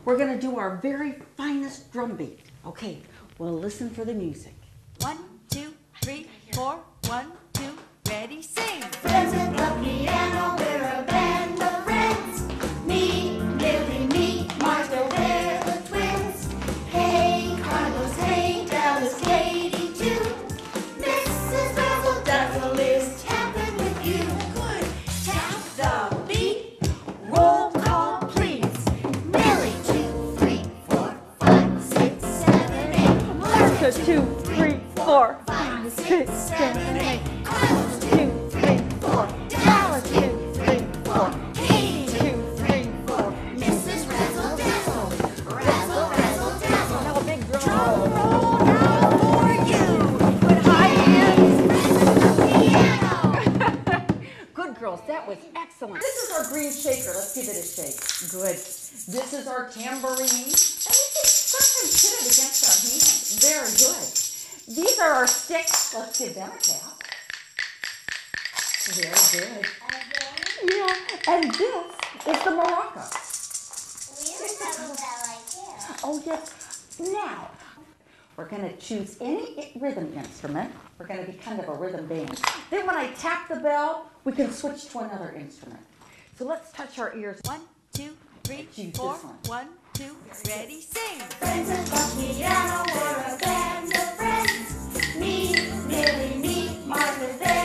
we're going to do our very finest drum beat. Okay, well, listen for the music. 1, 2, 3, 4. 1, 2, ready, sing. Friends with the piano, we're a band of friends. Me, Lily, me, Martha, they're the twins. Hey, Carlos, hey, Dallas, Katie, too. Mrs. Razzle Dazzle is tapping with you. Good. Tap the beat. Roll call, please. Millie, 2, 3, 4, 5, 6, 7, 8. Martha, 2, 3, 4, 5, 6, 7, 8. Carlos, 2, 3, 4. Dallas, 2, 3, 4. Katie, 2, 3, 4. Mrs. Razzle Dazzle. Razzle, razzle, dazzle. Now a big drum. Drum roll now for you. Good high hands. Piano. Good girls, that was excellent. This is our green shaker. Let's give it a shake. Good. This is our tambourine. And we can sometimes hit it against our hand. Very good. These are our sticks. Let's give them a tap. Very good. Yeah. And this is the maraca. Oh, yes. Now, we're going to choose any rhythm instrument. We're going to be kind of a rhythm band. Then when I tap the bell, we can switch to another instrument. So let's touch our ears. 1, 2, 3, Choose 4. this one. 1, 2, ready, sing. Friends at the piano, we're a band of friends. Me, Millie, me, Martha, they